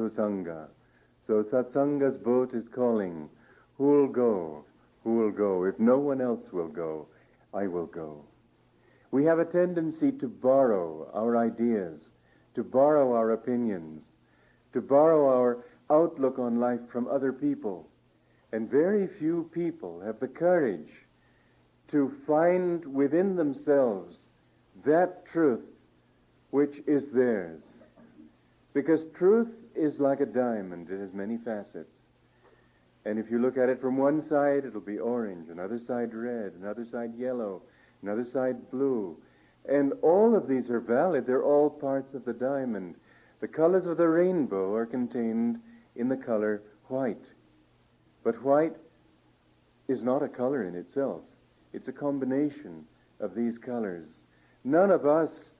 sadhusanga. So satsanga's boat is calling. Who'll go? Who will go? If no one else will go, I will go. We have a tendency to borrow our ideas, to borrow our opinions, to borrow our outlook on life from other people. And very few people have the courage to find within themselves that truth which is theirs. Because truth is like a diamond. It has many facets. And if you look at it from one side, it'll be orange, another side red, another side yellow, another side blue. And all of these are valid. They're all parts of the diamond. The colors of the rainbow are contained in the color white. But white is not a color in itself. It's a combination of these colors. None of us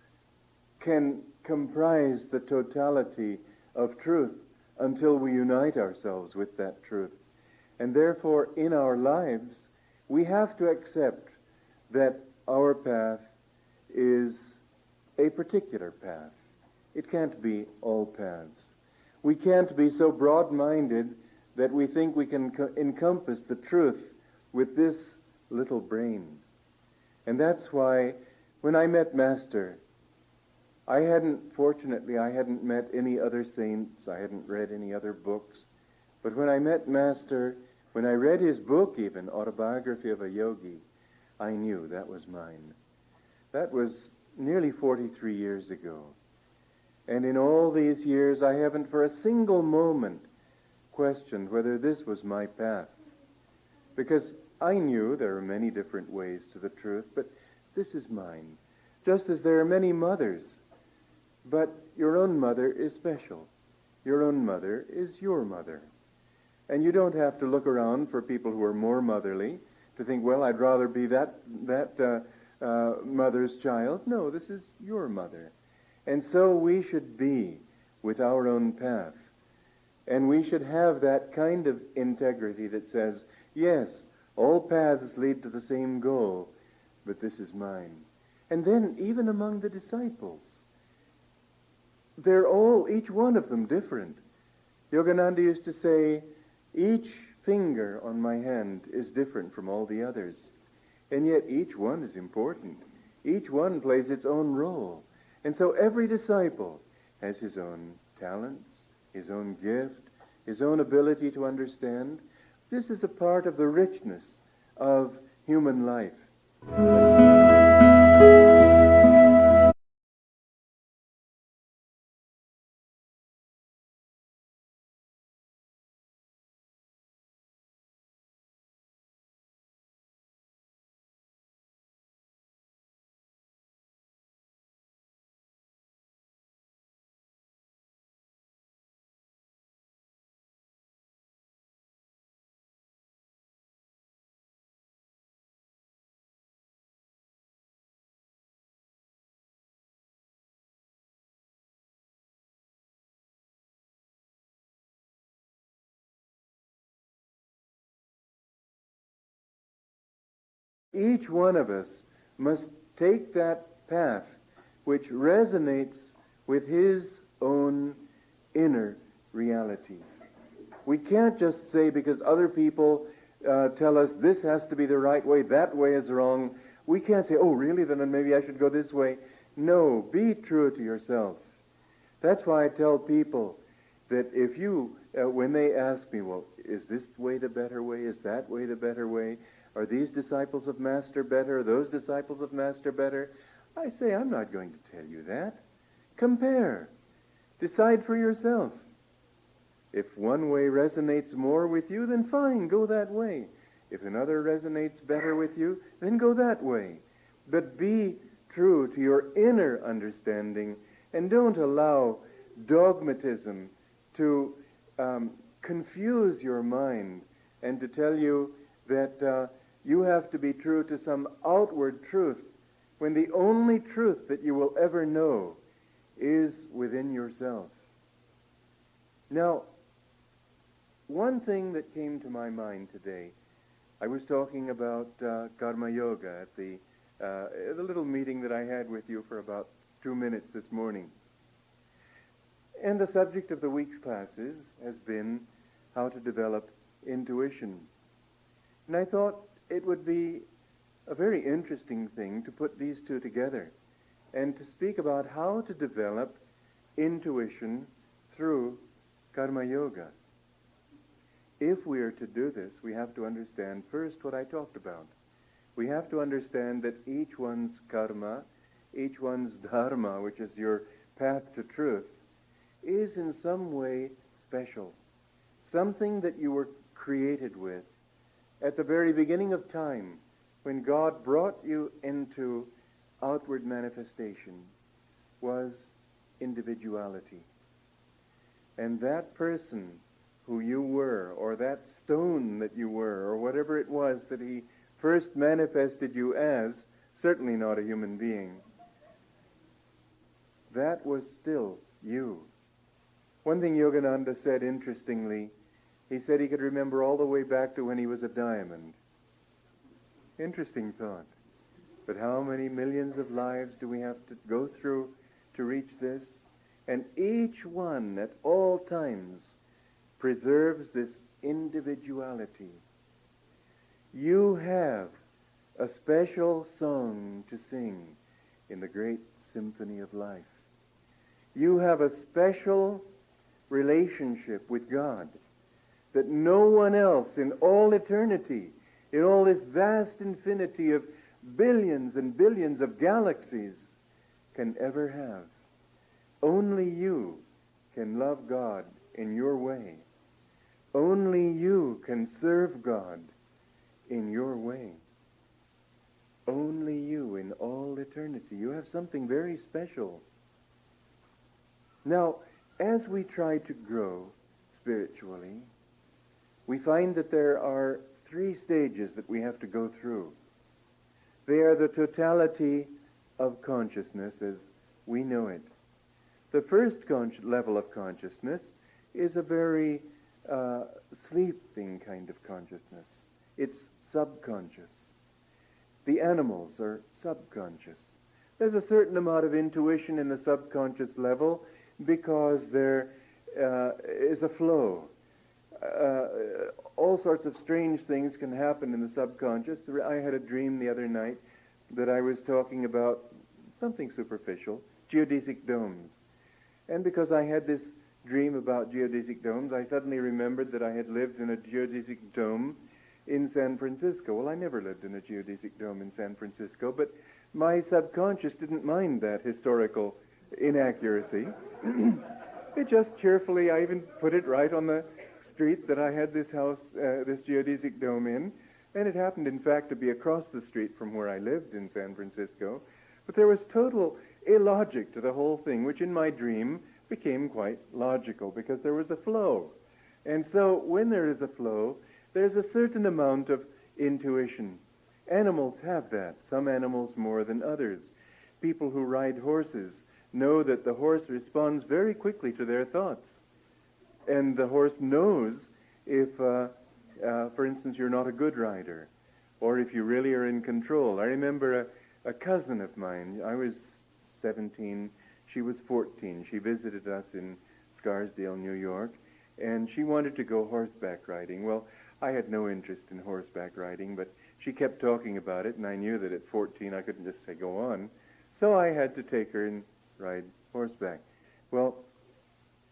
can comprise the totality of truth until we unite ourselves with that truth. And therefore, in our lives, we have to accept that our path is a particular path. It can't be all paths. We can't be so broad-minded that we think we can encompass the truth with this little brain. And that's why when I met Master, fortunately, I hadn't met any other saints. I hadn't read any other books. But when I met Master, when I read his book even, Autobiography of a Yogi, I knew that was mine. That was nearly 43 years ago. And in all these years, I haven't for a single moment questioned whether this was my path. Because I knew there are many different ways to the truth, but this is mine. Just as there are many mothers, but your own mother is special. Your own mother is your mother. And you don't have to look around for people who are more motherly to think, well, I'd rather be that mother's child. No, this is your mother. And so we should be with our own path. And we should have that kind of integrity that says, yes, all paths lead to the same goal, but this is mine. And then even among the disciples, they're all, each one of them, different. Yogananda used to say, each finger on my hand is different from all the others. And yet each one is important. Each one plays its own role. And so every disciple has his own talents, his own gift, his own ability to understand. This is a part of the richness of human life. Each one of us must take that path which resonates with his own inner reality. We can't just say because other people tell us this has to be the right way, that way is wrong. We can't say, oh, really, then maybe I should go this way. No, be true to yourself. That's why I tell people that if you, when they ask me, well, is this way the better way? Is that way the better way? Are these disciples of Master better? Are those disciples of Master better? I say, I'm not going to tell you that. Compare. Decide for yourself. If one way resonates more with you, then fine, go that way. If another resonates better with you, then go that way. But be true to your inner understanding and don't allow dogmatism to confuse your mind and to tell you that you have to be true to some outward truth when the only truth that you will ever know is within yourself. Now, one thing that came to my mind today, I was talking about Karma Yoga at the little meeting that I had with you for about 2 minutes this morning. And the subject of the week's classes has been how to develop intuition. And I thought it would be a very interesting thing to put these two together and to speak about how to develop intuition through karma yoga. If we are to do this, we have to understand first what I talked about. We have to understand that each one's karma, each one's dharma, which is your path to truth, is in some way special. Something that you were created with at the very beginning of time, when God brought you into outward manifestation, was individuality. And that person who you were, or that stone that you were, or whatever it was that he first manifested you as, certainly not a human being, that was still you. One thing Yogananda said, interestingly, he said he could remember all the way back to when he was a diamond. Interesting thought. But how many millions of lives do we have to go through to reach this? And each one at all times preserves this individuality. You have a special song to sing in the great symphony of life. You have a special relationship with God that no one else in all eternity, in all this vast infinity of billions and billions of galaxies, can ever have. Only you can love God in your way. Only you can serve God in your way. Only you in all eternity. You have something very special. Now, as we try to grow spiritually, we find that there are three stages that we have to go through. They are the totality of consciousness as we know it. The first level of consciousness is a very sleeping kind of consciousness. It's subconscious. The animals are subconscious. There's a certain amount of intuition in the subconscious level because there is a flow. All sorts of strange things can happen in the subconscious. I had a dream the other night that I was talking about something superficial, geodesic domes. And because I had this dream about geodesic domes, I suddenly remembered that I had lived in a geodesic dome in San Francisco. Well, I never lived in a geodesic dome in San Francisco, but my subconscious didn't mind that historical inaccuracy. It just cheerfully, I even put it right on the street that I had this house, this geodesic dome in, and it happened, in fact, to be across the street from where I lived in San Francisco. But there was total illogic to the whole thing, which in my dream became quite logical because there was a flow. And so when there is a flow, there's a certain amount of intuition. Animals have that, some animals more than others. People who ride horses know that the horse responds very quickly to their thoughts. And the horse knows if, for instance, you're not a good rider, or if you really are in control. I remember a cousin of mine. I was 17, she was 14. She visited us in Scarsdale, New York, and she wanted to go horseback riding. Well, I had no interest in horseback riding, but she kept talking about it, and I knew that at 14 I couldn't just say go on. So I had to take her and ride horseback. Well,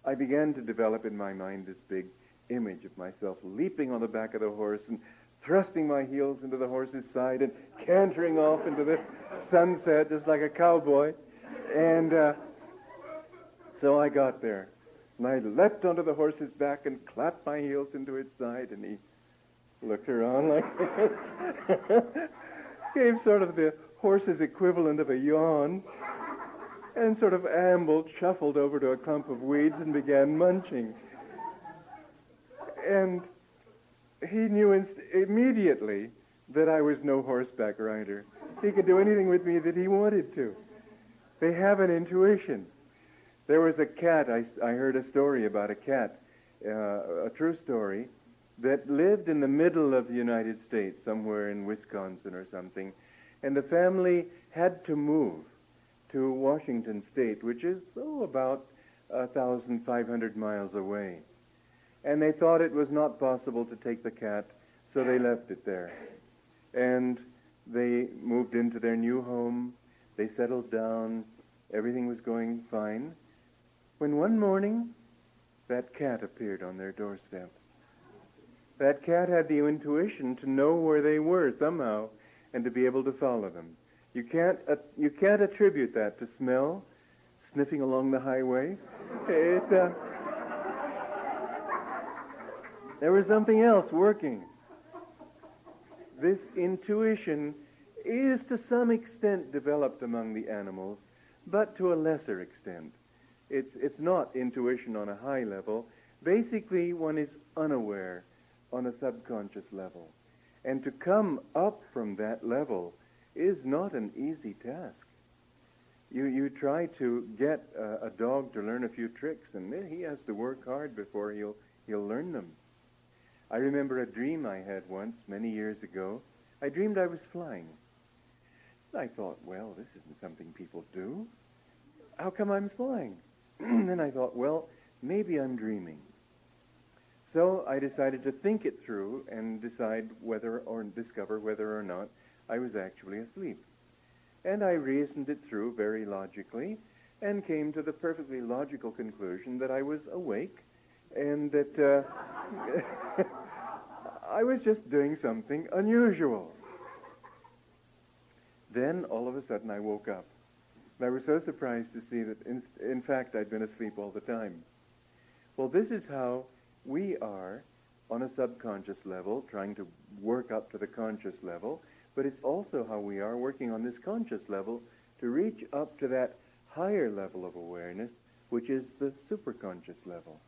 I began to develop in my mind this big image of myself leaping on the back of the horse and thrusting my heels into the horse's side and cantering off into the sunset just like a cowboy. And so I got there, and I leapt onto the horse's back and clapped my heels into its side, and he looked around like this, gave sort of the horse's equivalent of a yawn, and sort of ambled, shuffled over to a clump of weeds and began munching. And he knew immediately that I was no horseback rider. He could do anything with me that he wanted to. They have an intuition. There was a cat, I heard a story about a cat, a true story, that lived in the middle of the United States, somewhere in Wisconsin or something, and the family had to move to Washington State, which is about 1,500 miles away. And they thought it was not possible to take the cat, so they left it there. And they moved into their new home. They settled down. Everything was going fine. When one morning, that cat appeared on their doorstep. That cat had the intuition to know where they were somehow and to be able to follow them. You can't attribute that to smell, sniffing along the highway. There was something else working. This intuition is to some extent developed among the animals, but to a lesser extent. It's not intuition on a high level. Basically, one is unaware on a subconscious level. And to come up from that level is not an easy task. You try to get a dog to learn a few tricks, and he has to work hard before he'll learn them. I remember a dream I had once, many years ago. I dreamed I was flying. I thought, well, this isn't something people do. How come I'm flying? Then I thought, well, maybe I'm dreaming. So I decided to think it through and discover whether or not I was actually asleep. And I reasoned it through very logically and came to the perfectly logical conclusion that I was awake and that I was just doing something unusual. Then, all of a sudden, I woke up. And I was so surprised to see that, in fact, I'd been asleep all the time. Well, this is how we are on a subconscious level, trying to work up to the conscious level, but it's also how we are working on this conscious level to reach up to that higher level of awareness, which is the superconscious level.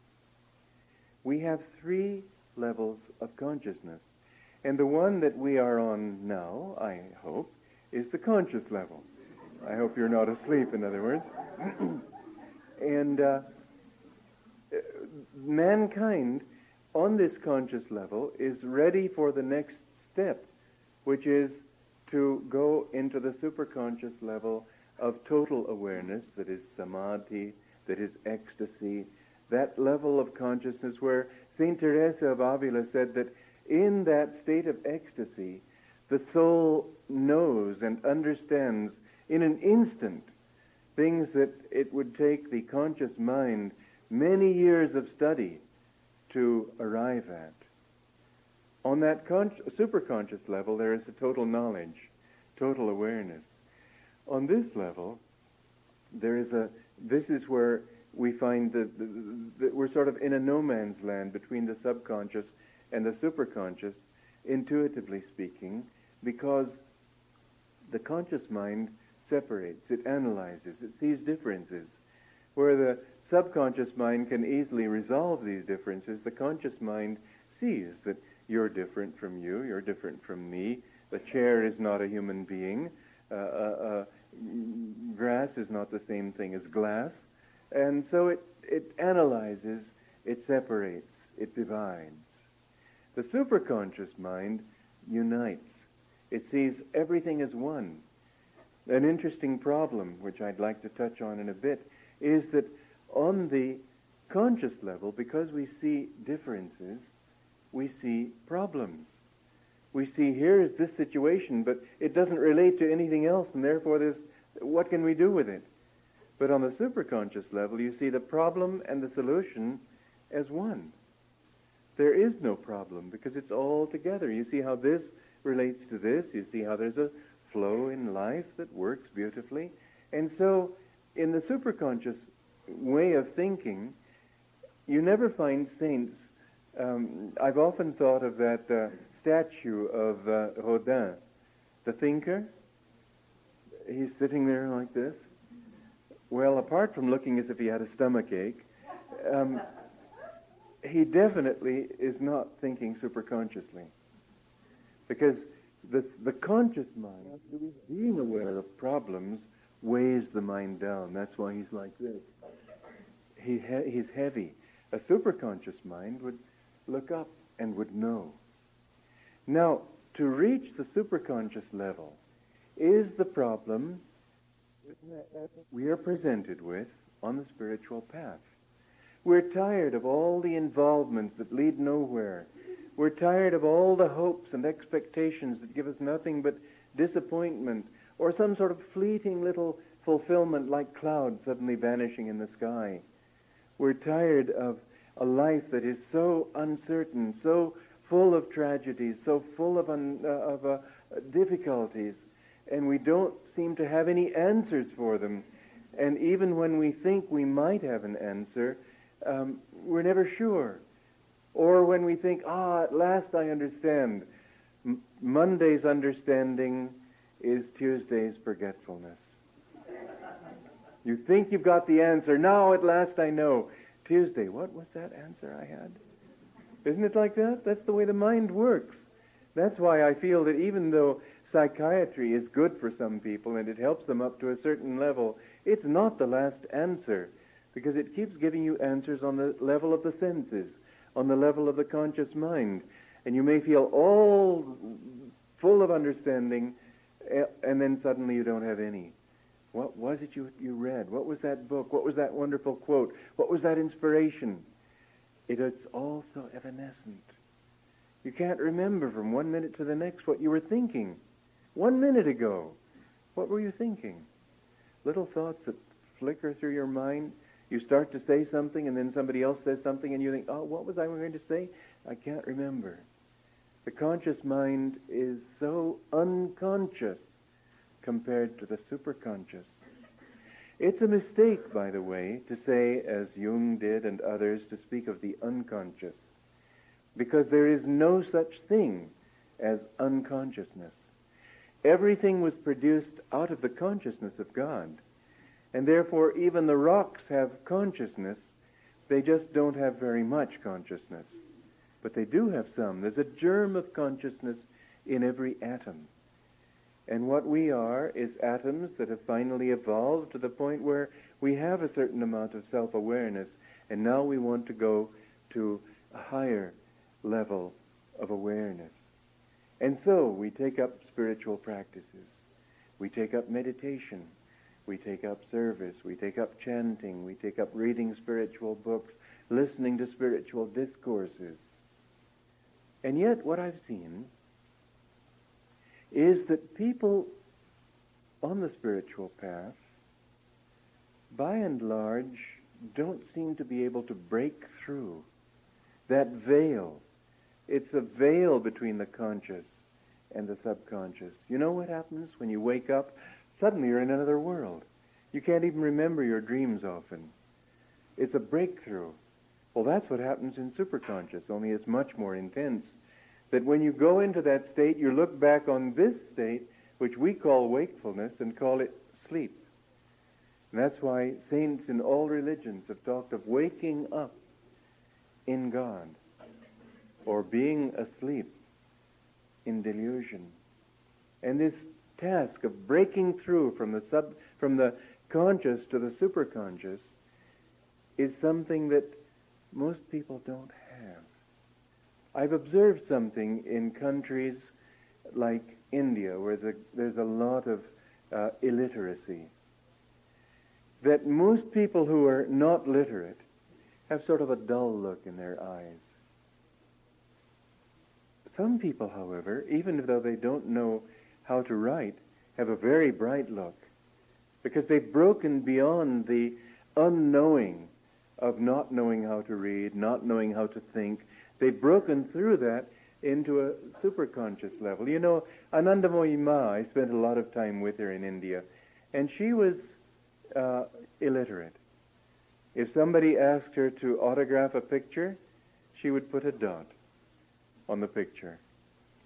We have 3 levels of consciousness, and the one that we are on now, I hope, is the conscious level. I hope you're not asleep, in other words. And mankind on this conscious level is ready for the next step, which is to go into the superconscious level of total awareness, that is samadhi, that is ecstasy, that level of consciousness where St. Teresa of Avila said that in that state of ecstasy, the soul knows and understands in an instant things that it would take the conscious mind many years of study to arrive at. On that superconscious level, there is a total knowledge, total awareness. On this level, this is where we find that we're sort of in a no man's land between the subconscious and the superconscious, intuitively speaking, because the conscious mind separates, it analyzes, it sees differences. Where the subconscious mind can easily resolve these differences, the conscious mind sees that you're different from you, you're different from me, the chair is not a human being, grass is not the same thing as glass, and so it analyzes, it separates, it divides. The superconscious mind unites. It sees everything as one. An interesting problem, which I'd like to touch on in a bit, is that on the conscious level, because we see differences, we see problems. We see here is this situation, but it doesn't relate to anything else, and therefore what can we do with it? But on the superconscious level, you see the problem and the solution as one. There is no problem because it's all together. You see how this relates to this. You see how there's a flow in life that works beautifully. And so, in the superconscious way of thinking, you never find saints. I've often thought of that statue of Rodin, the thinker. He's sitting there like this. Well, apart from looking as if he had a stomach ache, he definitely is not thinking superconsciously. Because the conscious mind, being aware of problems, weighs the mind down. That's why he's like this. He's heavy. A superconscious mind would look up and would know. Now, to reach the superconscious level is the problem we are presented with on the spiritual path. We're tired of all the involvements that lead nowhere. We're tired of all the hopes and expectations that give us nothing but disappointment or some sort of fleeting little fulfillment like clouds suddenly vanishing in the sky. We're tired of a life that is so uncertain, so full of tragedies, so full of difficulties, and we don't seem to have any answers for them. And even when we think we might have an answer, we're never sure. Or when we think, at last I understand. Monday's understanding is Tuesday's forgetfulness. You think you've got the answer. Now at last I know. Tuesday, what was that answer I had? Isn't it like that? That's the way the mind works. That's why I feel that even though psychiatry is good for some people and it helps them up to a certain level, it's not the last answer, because it keeps giving you answers on the level of the senses, on the level of the conscious mind. And you may feel all full of understanding, and then suddenly you don't have any. What was it you read? What was that book? What was that wonderful quote? What was that inspiration? It's all so evanescent. You can't remember from 1 minute to the next what you were thinking 1 minute ago. What were you thinking? Little thoughts that flicker through your mind. You start to say something, and then somebody else says something, and you think, what was I going to say? I can't remember. The conscious mind is so unconscious compared to the superconscious. It's a mistake, by the way, to say, as Jung did and others, to speak of the unconscious, because there is no such thing as unconsciousness. Everything was produced out of the consciousness of God, and therefore even the rocks have consciousness. They just don't have very much consciousness, but they do have some. There's a germ of consciousness in every atom. And what we are is atoms that have finally evolved to the point where we have a certain amount of self-awareness, and now we want to go to a higher level of awareness. And so we take up spiritual practices. We take up meditation. We take up service. We take up chanting. We take up reading spiritual books, listening to spiritual discourses. And yet what I've seen is that people on the spiritual path, by and large, don't seem to be able to break through that veil. It's a veil between the conscious and the subconscious. You know what happens when you wake up? Suddenly you're in another world. You can't even remember your dreams often. It's a breakthrough. Well, that's what happens in superconscious, only it's much more intense. That when you go into that state, you look back on this state, which we call wakefulness, and call it sleep. And that's why saints in all religions have talked of waking up in God, or being asleep in delusion. And this task of breaking through from the conscious to the superconscious is something that most people don't have. I've observed something in countries like India, where there's a lot of illiteracy, that most people who are not literate have sort of a dull look in their eyes. Some people, however, even though they don't know how to write, have a very bright look, because they've broken beyond the unknowing of not knowing how to read, not knowing how to think. They've broken through that into a superconscious level. You know, Ananda, I spent a lot of time with her in India, and she was illiterate. If somebody asked her to autograph a picture, she would put a dot on the picture.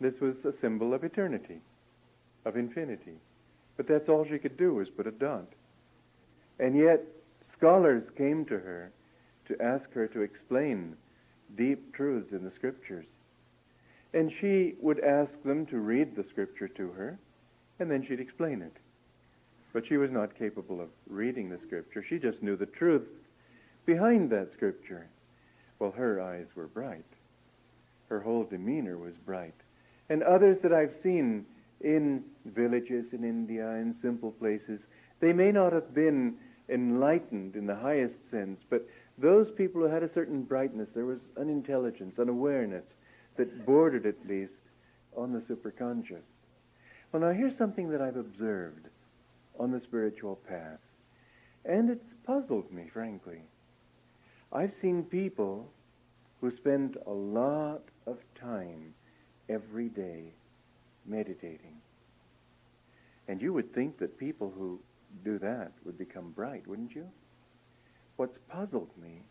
This was a symbol of eternity, of infinity. But that's all she could do, was put a dot. And yet, scholars came to her to ask her to explain deep truths in the scriptures. And she would ask them to read the scripture to her, and then she'd explain it. But she was not capable of reading the scripture. She just knew the truth behind that scripture. Well, her eyes were bright. Her whole demeanor was bright. And others that I've seen in villages in India, in simple places, they may not have been enlightened in the highest sense, but those people who had a certain brightness, there was an intelligence, an awareness that bordered at least on the superconscious. Well, now here's something that I've observed on the spiritual path, and it's puzzled me, frankly. I've seen people who spend a lot of time every day meditating. And you would think that people who do that would become bright, wouldn't you? What's puzzled me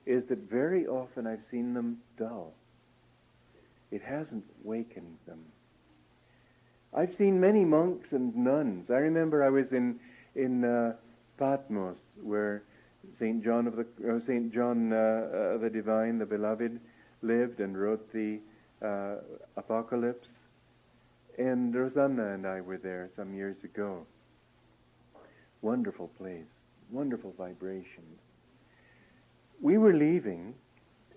is that very often I've seen them dull. It hasn't wakened them. I've seen many monks and nuns. I remember I was in Patmos, where Saint John the Divine, the Beloved, lived and wrote the Apocalypse. And Rosanna and I were there some years ago. Wonderful place, wonderful vibrations. We were leaving,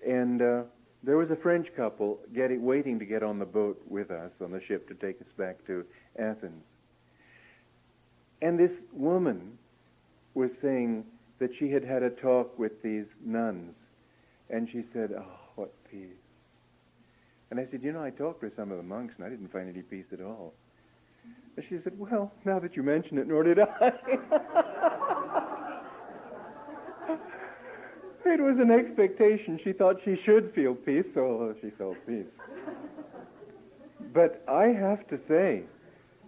and there was a French couple waiting to get on the boat with us, on the ship, to take us back to Athens. And this woman was saying that she had had a talk with these nuns, and she said, "Oh, what peace." And I said, I talked with some of the monks, and I didn't find any peace at all. And she said, "Well, now that you mention it, nor did I." It was an expectation. She thought she should feel peace, so she felt peace. But I have to say,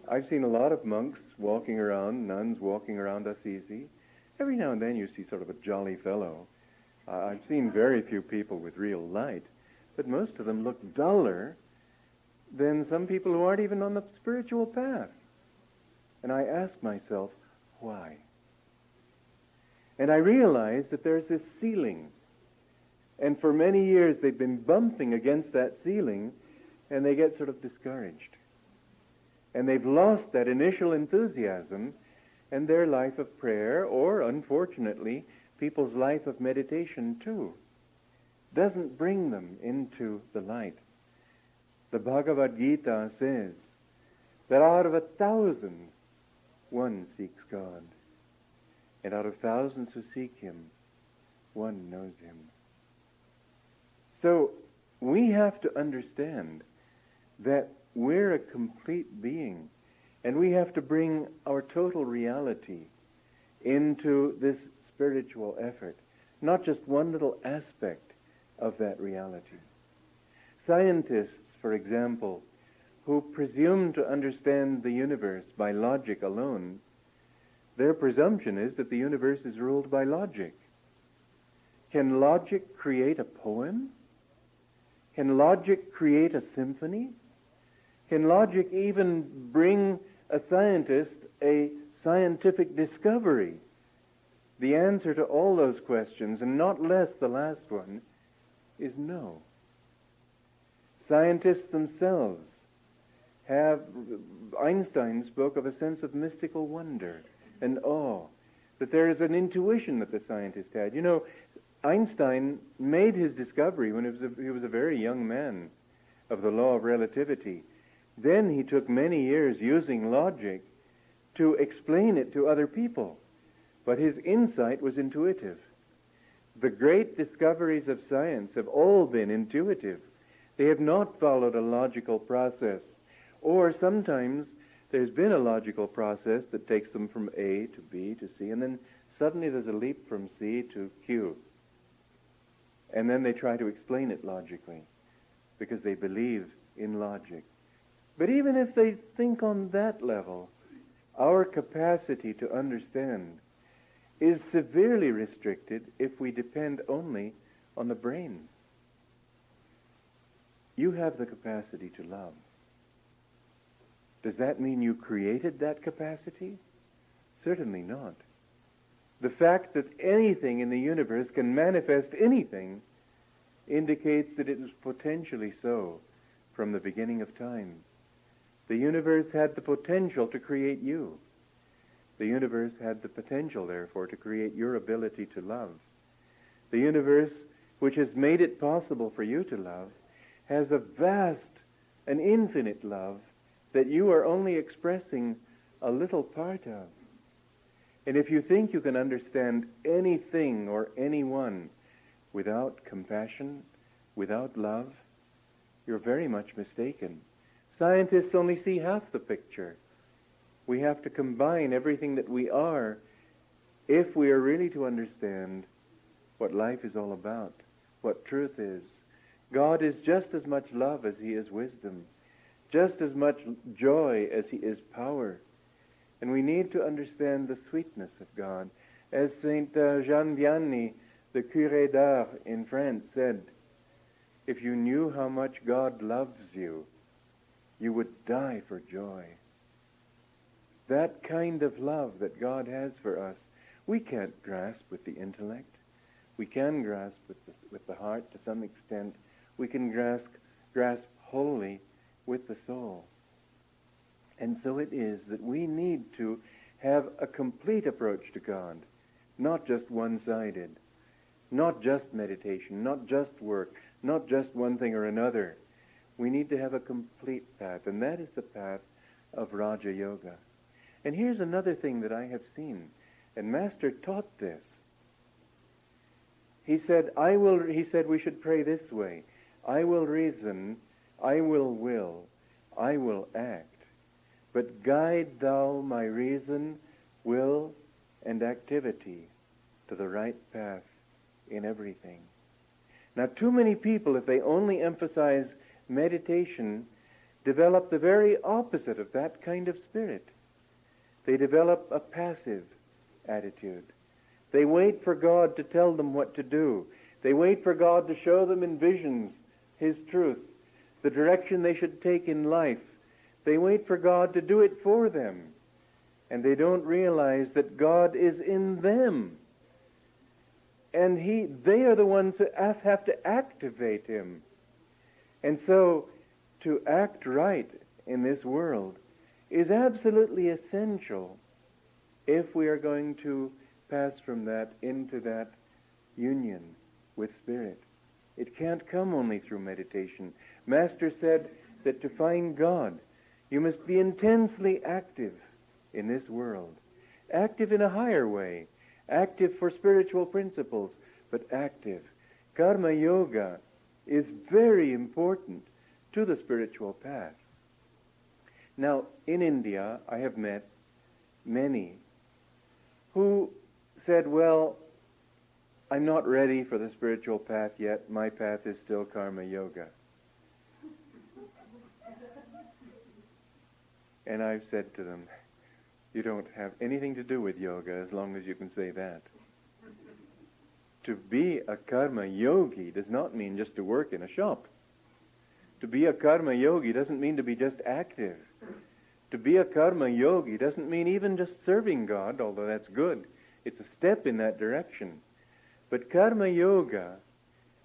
I've seen a lot of monks walking around, nuns walking around Assisi. Every now and then you see sort of a jolly fellow. I've seen very few people with real light, but most of them look duller than some people who aren't even on the spiritual path. And I ask myself, why? And I realize that there's this ceiling. And for many years they've been bumping against that ceiling, and they get sort of discouraged. And they've lost that initial enthusiasm, and their life of prayer, or unfortunately, people's life of meditation too, doesn't bring them into the light. The Bhagavad Gita says that out of 1,000, one seeks God. And out of thousands who seek him, one knows him. So we have to understand that we're a complete being, and we have to bring our total reality into this spiritual effort, not just one little aspect of that reality. Scientists, for example, who presume to understand the universe by logic alone, their presumption is that the universe is ruled by logic. Can logic create a poem? Can logic create a symphony? Can logic even bring a scientist a scientific discovery? The answer to all those questions, and not less the last one, is no. Scientists themselves have, Einstein spoke of a sense of mystical wonder and awe, that there is an intuition that the scientist had. Einstein made his discovery when he was a very young man of the law of relativity. Then he took many years using logic to explain it to other people. But his insight was intuitive. The great discoveries of science have all been intuitive. They have not followed a logical process. Or sometimes there's been a logical process that takes them from A to B to C, and then suddenly there's a leap from C to Q. And then they try to explain it logically because they believe in logic. But even if they think on that level, our capacity to understand is severely restricted if we depend only on the brain. You have the capacity to love. Does that mean you created that capacity? Certainly not. The fact that anything in the universe can manifest anything indicates that it was potentially so from the beginning of time. The universe had the potential to create you. The universe had the potential, therefore, to create your ability to love. The universe, which has made it possible for you to love, has a vast and infinite love that you are only expressing a little part of. And if you think you can understand anything or anyone without compassion, without love, you're very much mistaken. Scientists only see half the picture. We have to combine everything that we are if we are really to understand what life is all about, what truth is. God is just as much love as he is wisdom, just as much joy as he is power. And we need to understand the sweetness of God. As Saint Jean Vianney, the curé d'Ars in France, said, if you knew how much God loves you, you would die for joy. That kind of love that God has for us, we can't grasp with the intellect. We can grasp with the heart to some extent. We can grasp wholly with the soul. And so it is that we need to have a complete approach to God, not just one-sided, not just meditation, not just work, not just one thing or another. We need to have a complete path, and that is the path of Raja Yoga. And here's another thing that I have seen, and Master taught this. He said we should pray this way: I will reason, I will, I will act. But guide thou my reason, will, and activity to the right path in everything. Now, too many people, if they only emphasize meditation, develop the very opposite of that kind of spirit. They develop a passive attitude. They wait for God to tell them what to do. They wait for God to show them in visions his truth, the direction they should take in life. They wait for God to do it for them. And they don't realize that God is in them. And they are the ones who have to activate him. And so, to act right in this world is absolutely essential if we are going to pass from that into that union with Spirit. It can't come only through meditation. Master said that to find God, you must be intensely active in this world. Active in a higher way. Active for spiritual principles, but active. Karma Yoga is very important to the spiritual path. Now, in India, I have met many who said, well, I'm not ready for the spiritual path yet. My path is still Karma Yoga. And I've said to them, you don't have anything to do with yoga as long as you can say that. To be a karma yogi does not mean just to work in a shop. To be a karma yogi doesn't mean to be just active. To be a karma yogi doesn't mean even just serving God, although that's good. It's a step in that direction. But karma yoga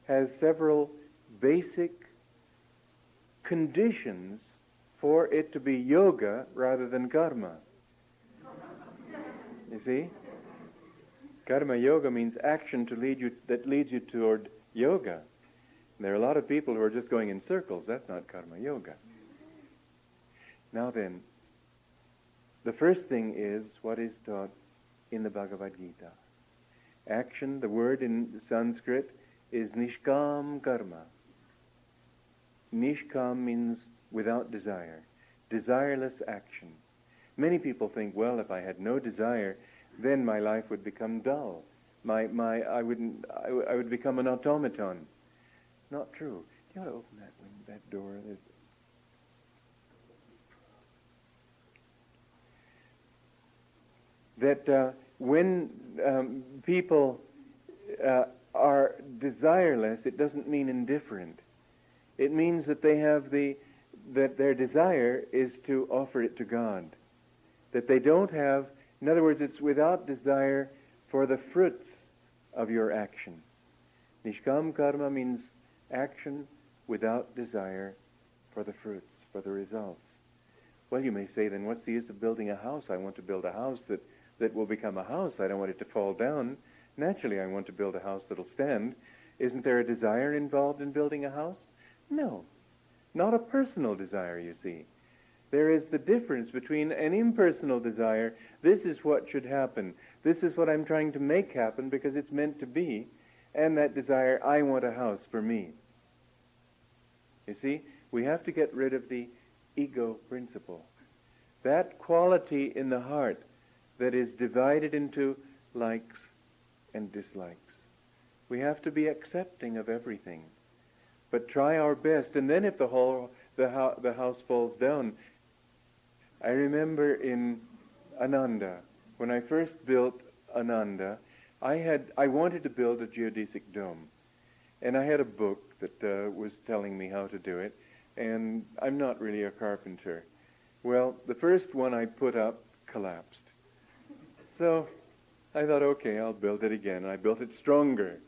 has several basic conditions for it to be yoga rather than karma. You see? Karma yoga means action that leads you toward yoga. And there are a lot of people who are just going in circles. That's not karma yoga. Now then, the first thing is what is taught in the Bhagavad Gita. Action, the word in Sanskrit is nishkam karma. Nishkam means without desire, desireless action. Many people think, well, if I had no desire, then my life would become dull. I would become an automaton. Not true. You ought to open that door. When people are desireless, it doesn't mean indifferent. It means that that their desire is to offer it to God. That they don't have, in other words, it's without desire for the fruits of your action. Nishkam karma means action without desire for the fruits, for the results. Well, you may say, then what's the use of building a house? I want to build a house that will become a house. I don't want it to fall down. Naturally, I want to build a house that'll stand. Isn't there a desire involved in building a house? No. Not a personal desire, you see. There is the difference between an impersonal desire. This is what should happen. This is what I'm trying to make happen because it's meant to be. And that desire, I want a house for me. You see, we have to get rid of the ego principle. That quality in the heart that is divided into likes and dislikes. We have to be accepting of everything, but try our best. And then if the house falls down, I remember in Ananda, when I first built Ananda, I wanted to build a geodesic dome, and I had a book that was telling me how to do it, and I'm not really a carpenter. Well, the first one I put up collapsed. So I thought, okay, I'll build it again. I built it stronger,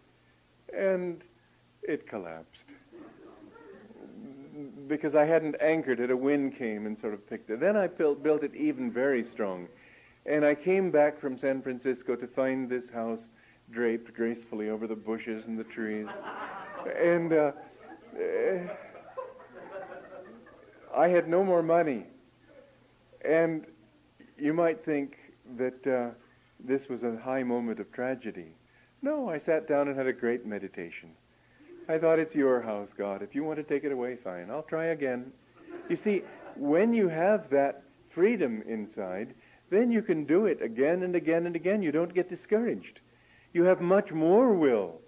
and it collapsed. Because I hadn't anchored it, a wind came and sort of picked it. Then I built it even very strong. And I came back from San Francisco to find this house draped gracefully over the bushes and the trees. And I had no more money. And you might think that this was a high moment of tragedy. No, I sat down and had a great meditation. I thought, it's your house, God. If you want to take it away, fine. I'll try again. You see, when you have that freedom inside, then you can do it again and again and again. You don't get discouraged. You have much more will.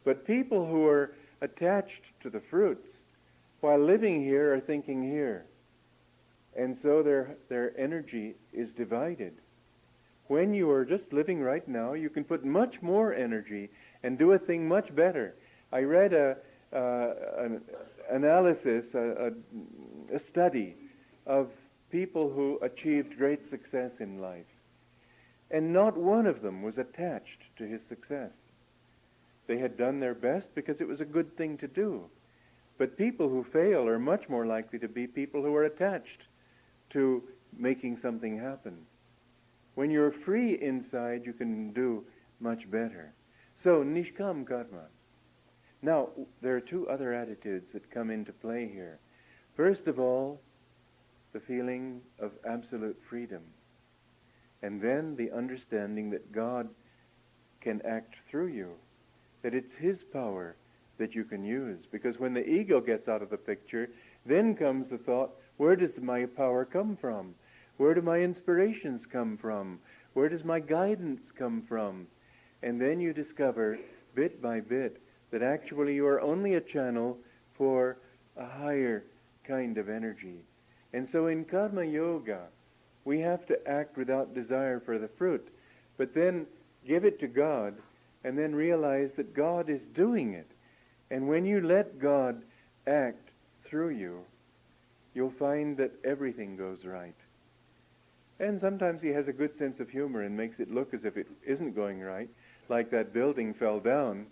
But people who are attached to the fruits, while living here, are thinking here. And so their energy is divided. When you are just living right now, you can put much more energy and do a thing much better. I read an analysis, a study of people who achieved great success in life. And not one of them was attached to his success. They had done their best because it was a good thing to do. But people who fail are much more likely to be people who are attached to making something happen. When you're free inside, you can do much better. So, nishkam karma. Now, there are two other attitudes that come into play here. First of all, the feeling of absolute freedom. And then the understanding that God can act through you, that it's His power that you can use. Because when the ego gets out of the picture, then comes the thought, where does my power come from? Where do my inspirations come from? Where does my guidance come from? And then you discover, bit by bit, that actually you are only a channel for a higher kind of energy. And so in karma yoga, we have to act without desire for the fruit, but then give it to God, and then realize that God is doing it. And when you let God act through you, you'll find that everything goes right. And sometimes He has a good sense of humor and makes it look as if it isn't going right, like that building fell down.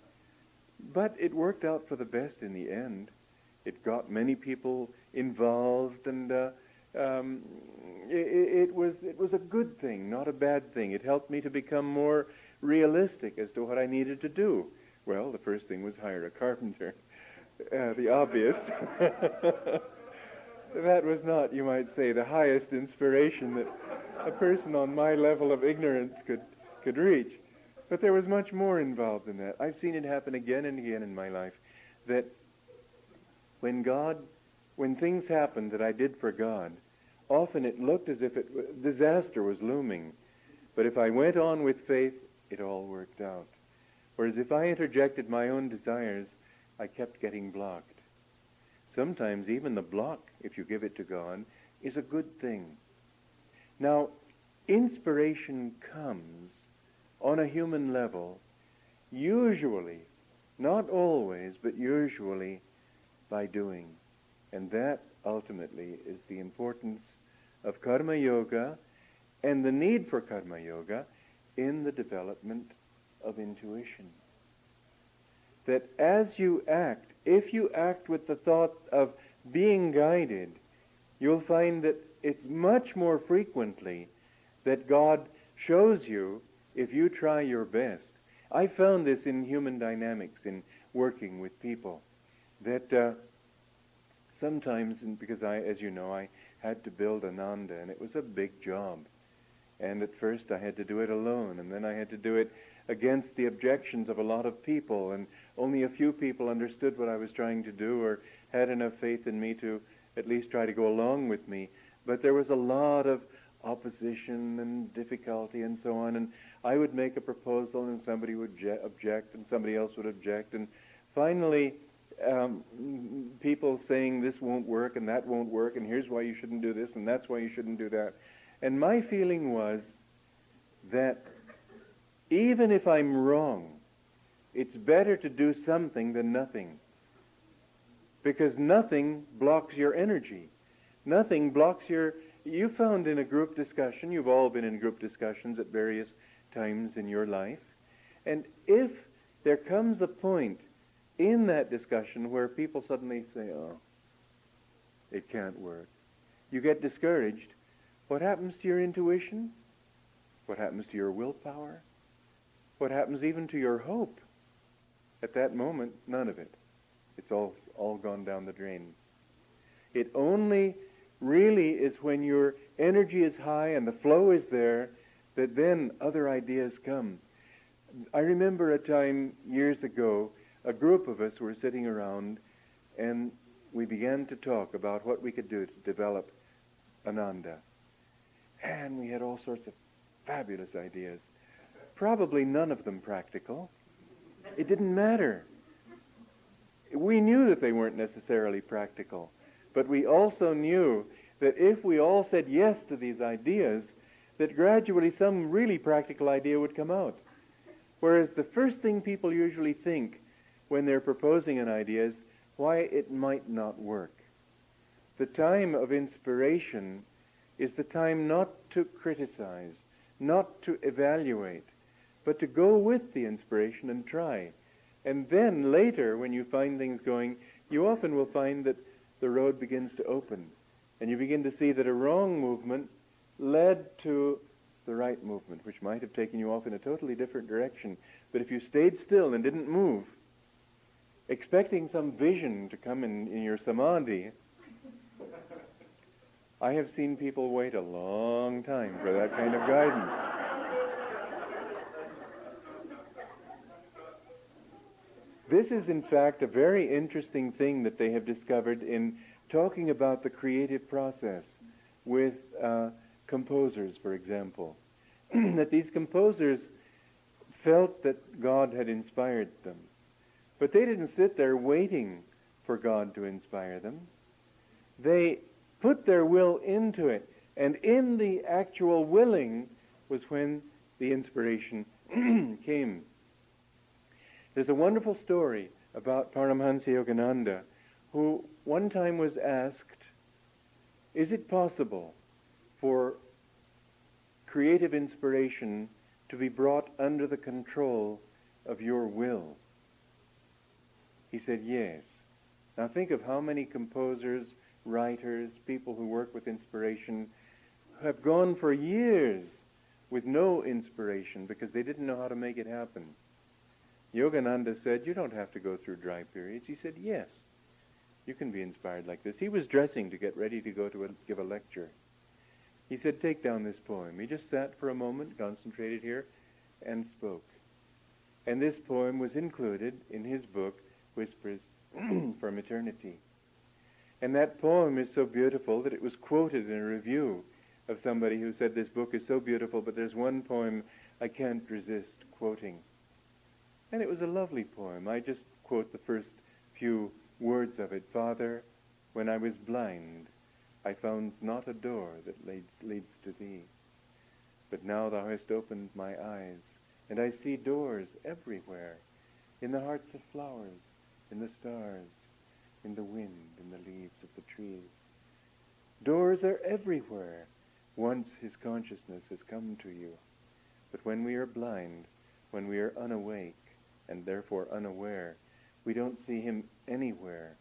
But it worked out for the best in the end. It got many people involved, and it was a good thing, not a bad thing. It helped me to become more realistic as to what I needed to do. Well, the first thing was hire a carpenter. The obvious. That was not, you might say, the highest inspiration that a person on my level of ignorance could reach. But there was much more involved in that. I've seen it happen again and again in my life, that when things happened that I did for God, often it looked as if disaster was looming. But if I went on with faith, it all worked out. Whereas if I interjected my own desires, I kept getting blocked. Sometimes even the block, if you give it to God, is a good thing. Now, inspiration comes on a human level, usually, not always, but usually, by doing. And that, ultimately, is the importance of karma yoga and the need for karma yoga in the development of intuition. That as you act, if you act with the thought of being guided, you'll find that it's much more frequently that God shows you if you try your best. I found this in human dynamics, in working with people, that sometimes, because as you know, I had to build Ananda, and it was a big job. And at first I had to do it alone, and then I had to do it against the objections of a lot of people, and only a few people understood what I was trying to do or had enough faith in me to at least try to go along with me. But there was a lot of opposition and difficulty and so on, and I would make a proposal and somebody would object and somebody else would object, and finally people saying this won't work and that won't work and here's why you shouldn't do this and that's why you shouldn't do that. And my feeling was that even if I'm wrong, it's better to do something than nothing. Because nothing blocks your energy. Nothing blocks your... You found in a group discussion, you've all been in group discussions at various times in your life, and if there comes a point in that discussion where people suddenly say, oh, it can't work, you get discouraged, what happens to your intuition? What happens to your willpower? What happens even to your hope? At that moment, none of it. It's all gone down the drain. It only really is when your energy is high and the flow is there that then other ideas come. I remember a time years ago, a group of us were sitting around and we began to talk about what we could do to develop Ananda. And we had all sorts of fabulous ideas. Probably none of them practical. It didn't matter. We knew that they weren't necessarily practical, but we also knew that if we all said yes to these ideas, that gradually some really practical idea would come out. Whereas the first thing people usually think when they're proposing an idea is why it might not work. The time of inspiration is the time not to criticize, not to evaluate, but to go with the inspiration and try. And then later, when you find things going, you often will find that the road begins to open. And you begin to see that a wrong movement led to the right movement, which might have taken you off in a totally different direction. But if you stayed still and didn't move, expecting some vision to come in your samadhi, I have seen people wait a long time for that kind of guidance. This is, in fact, a very interesting thing that they have discovered in talking about the creative process with composers, for example. That these composers felt that God had inspired them. But they didn't sit there waiting for God to inspire them. They put their will into it, and in the actual willing was when the inspiration came. There's a wonderful story about Paramahansa Yogananda, who one time was asked, is it possible for creative inspiration to be brought under the control of your will? He said, yes. Now think of how many composers, writers, people who work with inspiration have gone for years with no inspiration because they didn't know how to make it happen. Yogananda said, you don't have to go through dry periods. He said, yes, you can be inspired like this. He was dressing to get ready to go to give a lecture. He said, take down this poem. He just sat for a moment, concentrated here, and spoke. And this poem was included in his book, Whispers from Eternity. And that poem is so beautiful that it was quoted in a review of somebody who said, this book is so beautiful, but there's one poem I can't resist quoting. And it was a lovely poem. I just quote the first few words of it. Father, when I was blind, I found not a door that leads to thee. But now thou hast opened my eyes, and I see doors everywhere, in the hearts of flowers, in the stars, in the wind, in the leaves of the trees. Doors are everywhere, once his consciousness has come to you. But when we are blind, when we are unawake, and therefore unaware, we don't see him anywhere.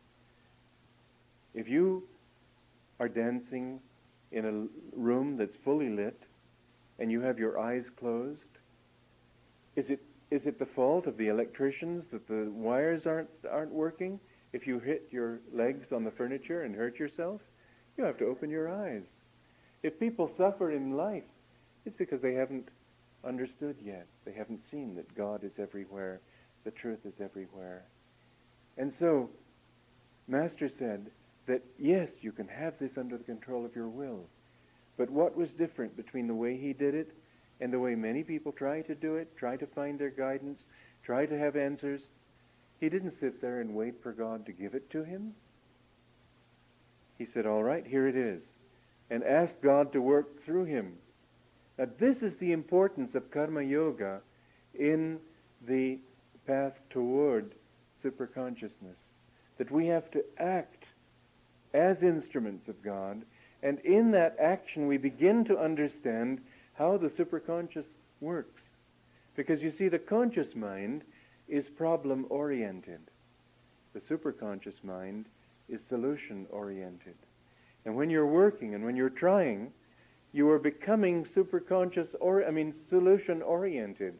If you are dancing in a room that's fully lit, and you have your eyes closed, is it the fault of the electricians that the wires aren't working? If you hit your legs on the furniture and hurt yourself, you have to open your eyes. If people suffer in life It's because they haven't understood yet. They haven't seen that God is everywhere, the truth is everywhere. And so, Master said that, yes, you can have this under the control of your will. But what was different between the way he did it and the way many people try to do it, try to find their guidance, try to have answers? He didn't sit there and wait for God to give it to him. He said, all right, here it is, and asked God to work through him. Now, this is the importance of karma yoga in the path toward superconsciousness, that we have to act as instruments of God, and in that action we begin to understand how the superconscious works. Because you see, the conscious mind is problem-oriented. The superconscious mind is solution-oriented. And when you're working and when you're trying, you are becoming solution-oriented.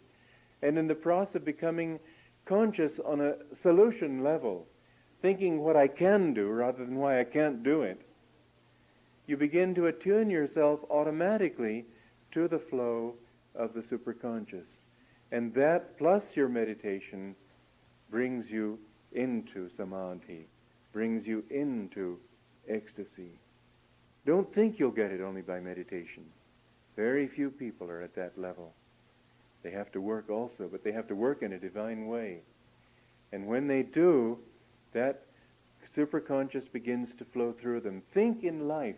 And in the process of becoming conscious on a solution level, thinking what I can do rather than why I can't do it, you begin to attune yourself automatically to the flow of the superconscious. And that, plus your meditation, brings you into samadhi, brings you into ecstasy. Don't think you'll get it only by meditation. Very few people are at that level. They have to work also, but they have to work in a divine way. And when they do, that superconscious begins to flow through them. Think in life,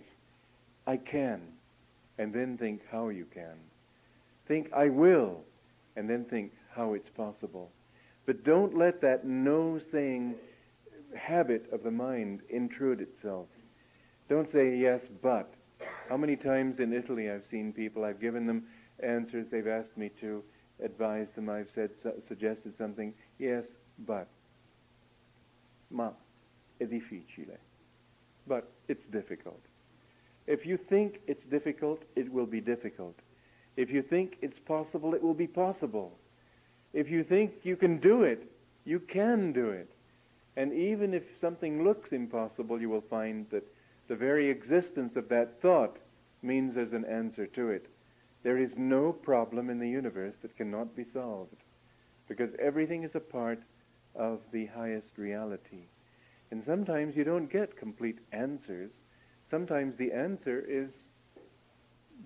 I can, and then think how you can. Think, I will, and then think how it's possible. But don't let that no-saying habit of the mind intrude itself. Don't say yes, but. How many times in Italy I've seen people, I've given them answers, they've asked me to advise them, I've suggested something, yes, but. Ma è difficile. But it's difficult. If you think it's difficult, it will be difficult. If you think it's possible, it will be possible. If you think you can do it, you can do it. And even if something looks impossible, you will find that the very existence of that thought means there's an answer to it. There is no problem in the universe that cannot be solved, because everything is a part of the highest reality. And sometimes you don't get complete answers. Sometimes the answer is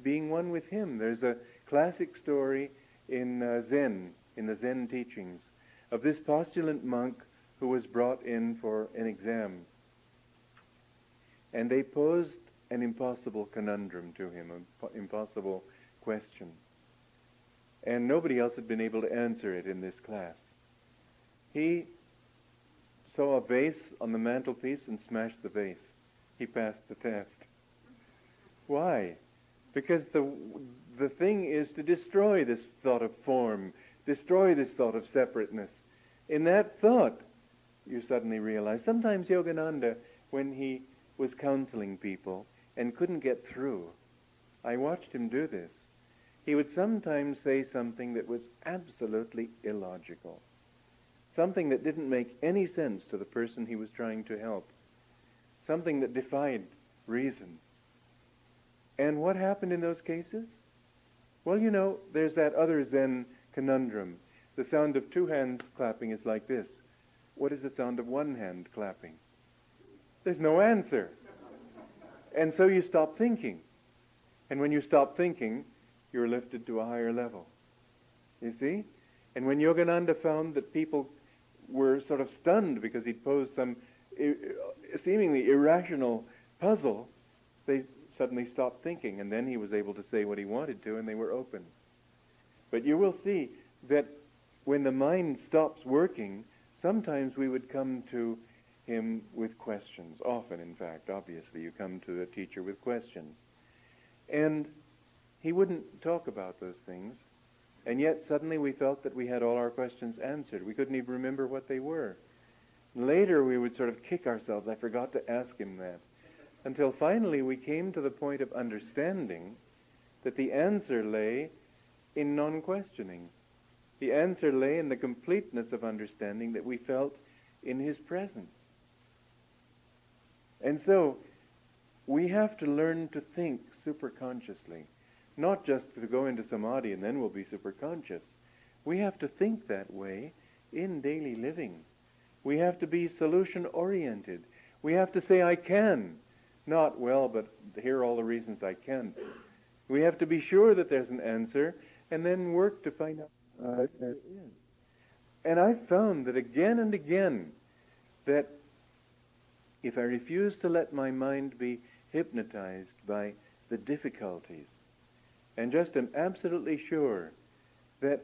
being one with him. There's a classic story in Zen, in the Zen teachings, of this postulant monk who was brought in for an exam. And they posed an impossible conundrum to him, an impossible question. And nobody else had been able to answer it in this class. He saw a vase on the mantelpiece and smashed the vase. He passed the test. Why? Because the thing is to destroy this thought of form, destroy this thought of separateness. In that thought, you suddenly realize, sometimes Yogananda, when he was counseling people and couldn't get through, I watched him do this. He would sometimes say something that was absolutely illogical, something that didn't make any sense to the person he was trying to help, something that defied reason. And what happened in those cases? Well, you know, there's that other Zen conundrum. The sound of two hands clapping is like this. What is the sound of one hand clapping? There's no answer. And so you stop thinking. And when you stop thinking, you're lifted to a higher level. You see? And when Yogananda found that people were sort of stunned because he'd posed some seemingly irrational puzzle, they suddenly stopped thinking, and then he was able to say what he wanted to, and they were open. But you will see that when the mind stops working, sometimes we would come to him with questions. Often, in fact, obviously, you come to a teacher with questions. And he wouldn't talk about those things, and yet suddenly we felt that we had all our questions answered. We couldn't even remember what they were. Later we would sort of kick ourselves, I forgot to ask him that. Until finally we came to the point of understanding that the answer lay in non-questioning. The answer lay in the completeness of understanding that we felt in his presence. And so we have to learn to think superconsciously. not just to go into samadhi and then we'll be super conscious. We have to think that way in daily living. We have to be solution-oriented. We have to say, I can. Not, well, but here are all the reasons I can't. We have to be sure that there's an answer and then work to find out what there is. And I found that again and again that if I refuse to let my mind be hypnotized by the difficulties and just am absolutely sure that,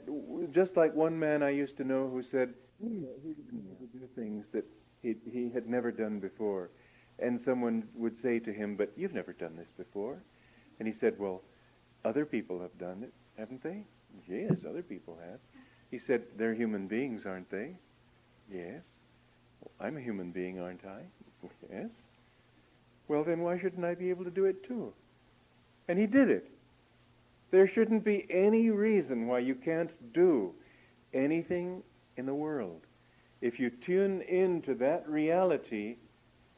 just like one man I used to know who said he would do things that he had never done before, and someone would say to him, but you've never done this before. And he said, well, other people have done it, haven't they? Yes, other people have. He said, they're human beings, aren't they? Yes. Well, I'm a human being, aren't I? Yes. Well, then why shouldn't I be able to do it too? And he did it. There shouldn't be any reason why you can't do anything in the world. If you tune into that reality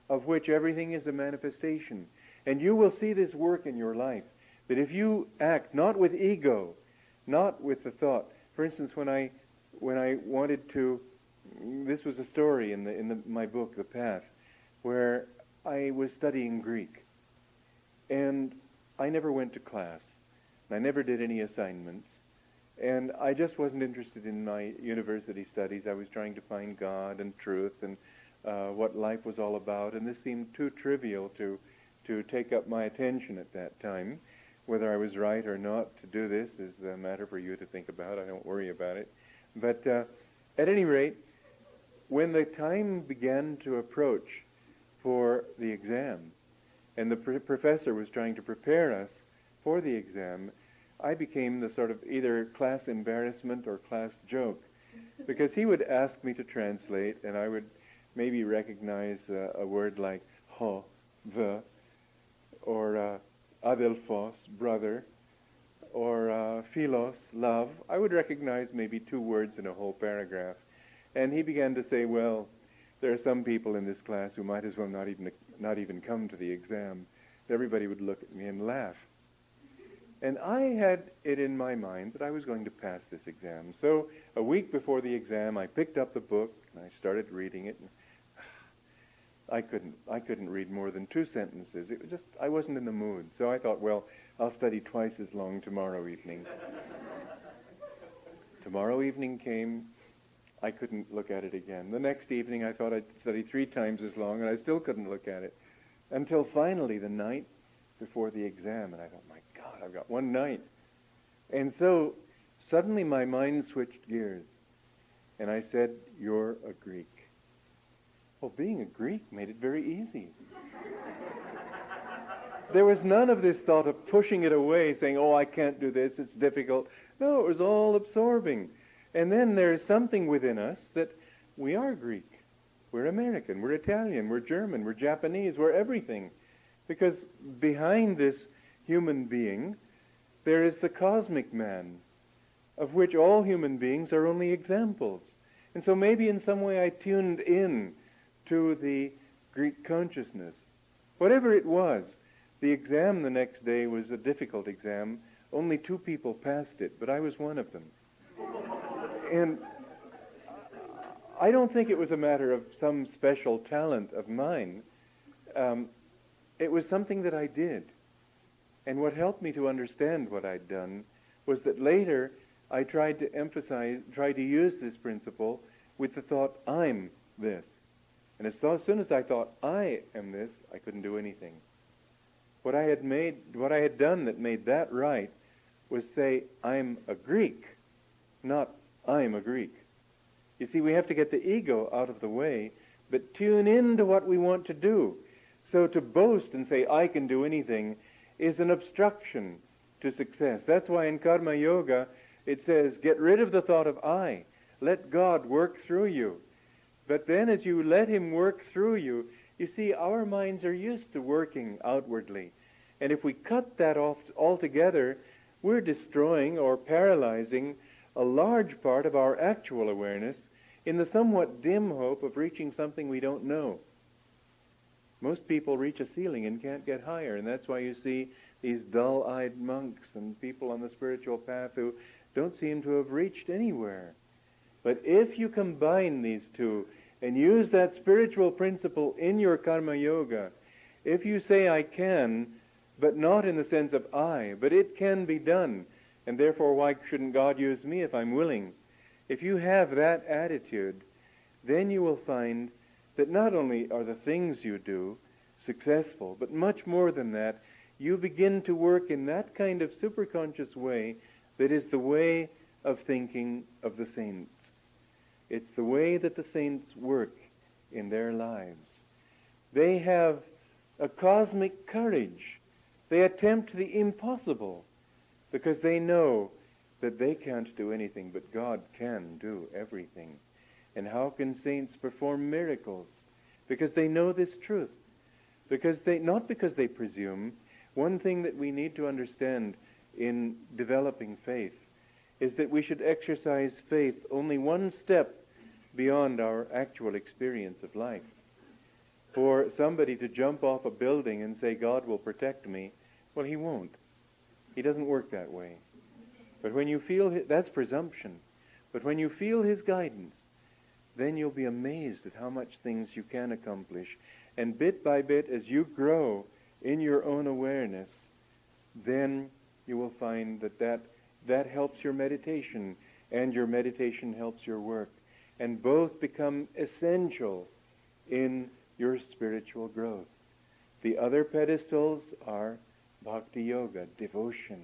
of which everything is a manifestation, and you will see this work in your life, that if you act not with ego, not with the thought. For instance, when I wanted to, this was a story in my book, The Path, where I was studying Greek, and I never went to class, and I never did any assignments, and I just wasn't interested in my university studies. I was trying to find God and truth and what life was all about, and this seemed too trivial to take up my attention at that time. Whether I was right or not to do this is a matter for you to think about. I don't worry about it. But at any rate, when the time began to approach for the exam, and the professor was trying to prepare us for the exam, I became the sort of either class embarrassment or class joke, because he would ask me to translate, and I would maybe recognize a word like ho, the, or adelphos, brother, or philos, love. I would recognize maybe 2 words in a whole paragraph. And he began to say, well, there are some people in this class who might as well not even come to the exam. Everybody would look at me and laugh. And I had it in my mind that I was going to pass this exam. So a week before the exam, I picked up the book and I started reading it. I couldn't read more than 2 sentences. It was just, I wasn't in the mood. So I thought, well, I'll study twice as long tomorrow evening. Tomorrow evening came, I couldn't look at it again. The next evening I thought I'd study 3 times as long, and I still couldn't look at it. Until finally the night before the exam, and I thought, my God, I've got 1 night. And so suddenly my mind switched gears, and I said, you're a Greek. Well, being a Greek made it very easy. There was none of this thought of pushing it away, saying, oh, I can't do this, it's difficult. No, it was all absorbing. And then there's something within us that we are Greek. We're American, we're Italian, we're German, we're Japanese, we're everything. Because behind this human being, there is the cosmic man, of which all human beings are only examples. And so maybe in some way I tuned in to the Greek consciousness. Whatever it was, the exam the next day was a difficult exam. Only 2 people passed it, but I was one of them. And I don't think it was a matter of some special talent of mine. It was something that I did. And what helped me to understand what I'd done was that later I tried to use this principle with the thought, I'm this. And as soon as I thought, I am this, I couldn't do anything. What I had done that made that right was say, I'm a Greek, not I'm a Greek. You see, we have to get the ego out of the way, but tune into what we want to do. So to boast and say, I can do anything, is an obstruction to success. That's why in Karma Yoga, it says, get rid of the thought of I. Let God work through you. But then as you let him work through you, you see, our minds are used to working outwardly. And if we cut that off altogether, we're destroying or paralyzing a large part of our actual awareness in the somewhat dim hope of reaching something we don't know. Most people reach a ceiling and can't get higher, and that's why you see these dull-eyed monks and people on the spiritual path who don't seem to have reached anywhere. But if you combine these two and use that spiritual principle in your karma yoga, if you say I can, but not in the sense of I, but it can be done, and therefore why shouldn't God use me if I'm willing? If you have that attitude, then you will find that not only are the things you do successful, but much more than that, you begin to work in that kind of superconscious way that is the way of thinking of the saints. It's the way that the saints work in their lives. They have a cosmic courage. They attempt the impossible because they know that they can't do anything, but God can do everything. And how can saints perform miracles? Because they know this truth. Not because they presume. One thing that we need to understand in developing faith is that we should exercise faith only one step beyond our actual experience of life. For somebody to jump off a building and say, God will protect me, well, he won't. He doesn't work that way. But when you feel that's presumption. But when you feel his guidance, then you'll be amazed at how much things you can accomplish. And bit by bit, as you grow in your own awareness, then you will find that helps your meditation, and your meditation helps your work. And both become essential in your spiritual growth. The other pedestals are bhakti yoga, devotion,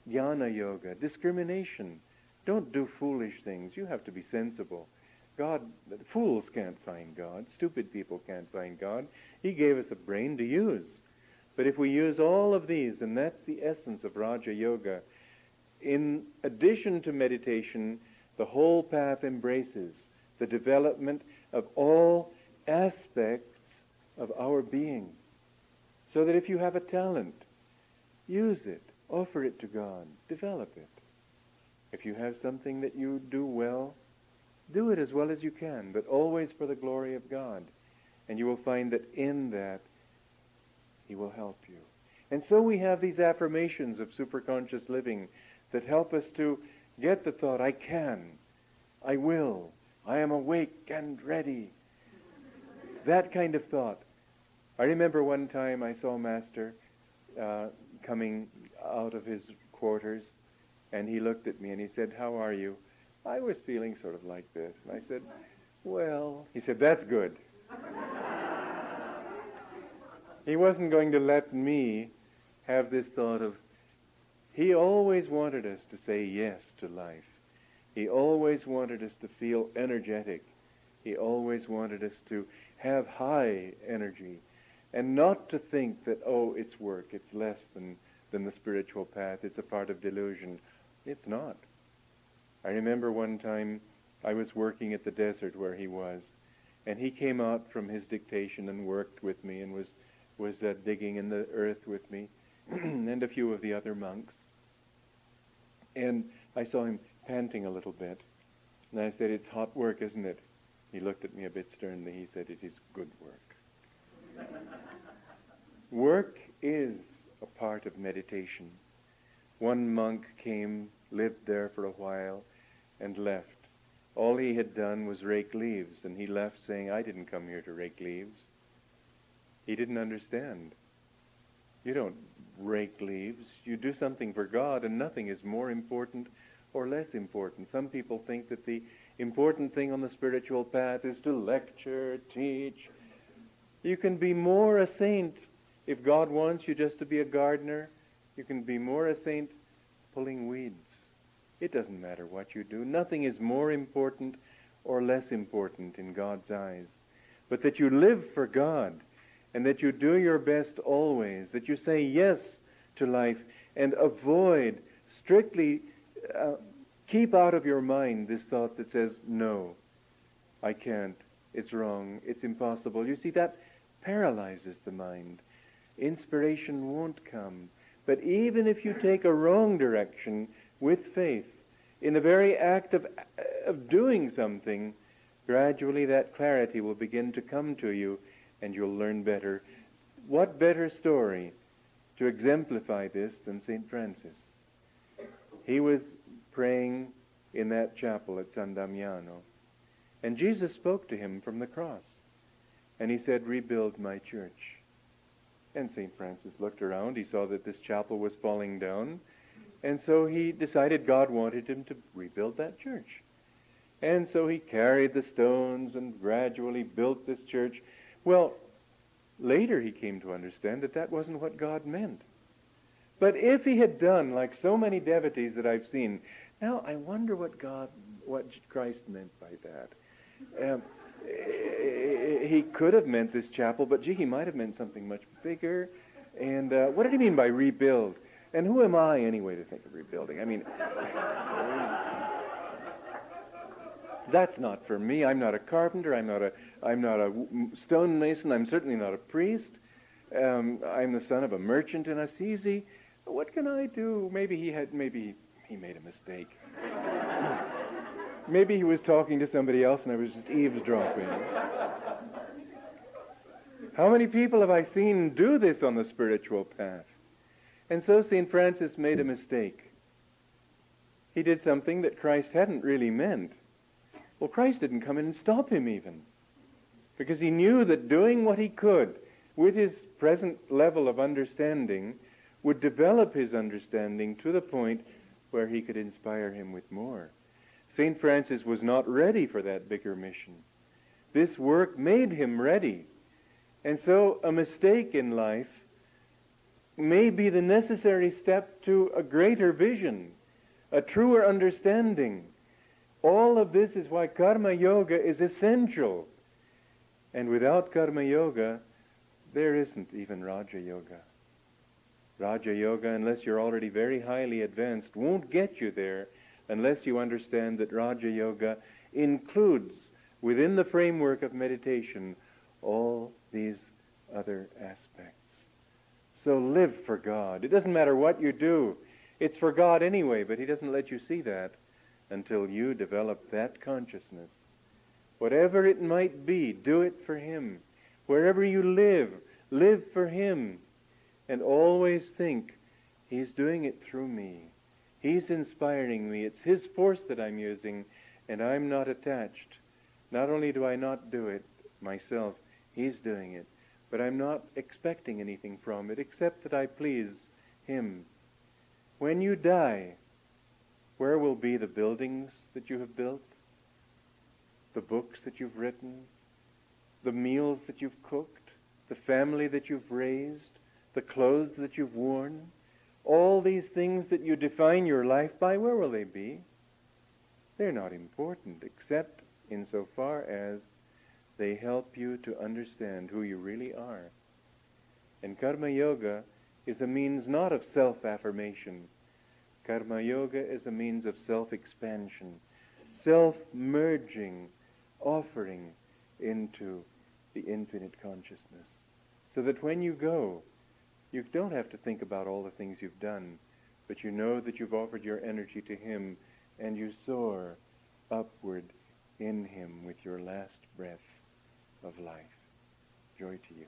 jnana yoga, discrimination. Don't do foolish things. You have to be sensible. Fools can't find God. Stupid people can't find God. He gave us a brain to use. But if we use all of these, and that's the essence of Raja Yoga, in addition to meditation, the whole path embraces the development of all aspects of our being. So that if you have a talent, use it, offer it to God, develop it. If you have something that you do well, do it as well as you can, but always for the glory of God. And you will find that in that, he will help you. And so we have these affirmations of superconscious living that help us to get the thought, I can, I will, I am awake and ready. That kind of thought. I remember one time I saw Master coming out of his quarters, and he looked at me and he said, how are you? I was feeling sort of like this. And I said, well, he said, that's good. He wasn't going to let me have this thought of, he always wanted us to say yes to life. He always wanted us to feel energetic. He always wanted us to have high energy and not to think that, oh, it's work, it's less than the spiritual path, it's a part of delusion. It's not. I remember one time I was working at the desert where he was, and he came out from his dictation and worked with me and was digging in the earth with me and a few of the other monks. And I saw him panting a little bit. And I said, it's hot work, isn't it? He looked at me a bit sternly. He said, it is good work. Work is a part of meditation. One monk came, lived there for a while, and left. All he had done was rake leaves, and he left saying, I didn't come here to rake leaves. He didn't understand. You don't rake leaves. You do something for God, and nothing is more important or less important. Some people think that the important thing on the spiritual path is to lecture, teach. You can be more a saint if God wants you just to be a gardener. You can be more a saint pulling weeds. It doesn't matter what you do. Nothing is more important or less important in God's eyes. But that you live for God, and that you do your best always, that you say yes to life and avoid, strictly keep out of your mind this thought that says, no, I can't, it's wrong, it's impossible. You see, that paralyzes the mind. Inspiration won't come. But even if you take a wrong direction with faith, in the very act of doing something, gradually that clarity will begin to come to you, and you'll learn better. What better story to exemplify this than St. Francis? He was praying in that chapel at San Damiano, and Jesus spoke to him from the cross, and he said, "Rebuild my church." And St. Francis looked around. He saw that this chapel was falling down, and so he decided God wanted him to rebuild that church. And so he carried the stones and gradually built this church. Well, later he came to understand that that wasn't what God meant. But if he had done like so many devotees that I've seen, now I wonder what Christ meant by that. He could have meant this chapel, but gee, he might have meant something much bigger. And what did he mean by rebuild? And who am I anyway to think of rebuilding? I mean, that's not for me. I'm not a carpenter. I'm not a stonemason. I'm certainly not a priest. I'm the son of a merchant in Assisi. What can I do? Maybe he made a mistake. Maybe he was talking to somebody else and I was just eavesdropping. How many people have I seen do this on the spiritual path? And so St. Francis made a mistake. He did something that Christ hadn't really meant. Well, Christ didn't come in and stop him even, because he knew that doing what he could with his present level of understanding would develop his understanding to the point where he could inspire him with more. St. Francis was not ready for that bigger mission. This work made him ready. And so a mistake in life may be the necessary step to a greater vision, a truer understanding. All of this is why Karma Yoga is essential. And without Karma Yoga, there isn't even Raja Yoga. Raja Yoga, unless you're already very highly advanced, won't get you there unless you understand that Raja Yoga includes, within the framework of meditation, all these other aspects. So live for God. It doesn't matter what you do. It's for God anyway, but he doesn't let you see that until you develop that consciousness. Whatever it might be, do it for him. Wherever you live, live for him. And always think, he's doing it through me. He's inspiring me. It's his force that I'm using, and I'm not attached. Not only do I not do it myself, he's doing it, but I'm not expecting anything from it except that I please him. When you die, where will be the buildings that you have built? The books that you've written? The meals that you've cooked? The family that you've raised? The clothes that you've worn? All these things that you define your life by, where will they be? They're not important, except insofar as they help you to understand who you really are. And Karma Yoga is a means not of self-affirmation. Karma Yoga is a means of self-expansion, self-merging, offering into the infinite consciousness. So that when you go, you don't have to think about all the things you've done, but you know that you've offered your energy to him, and you soar upward in him with your last breath of life. Joy to you.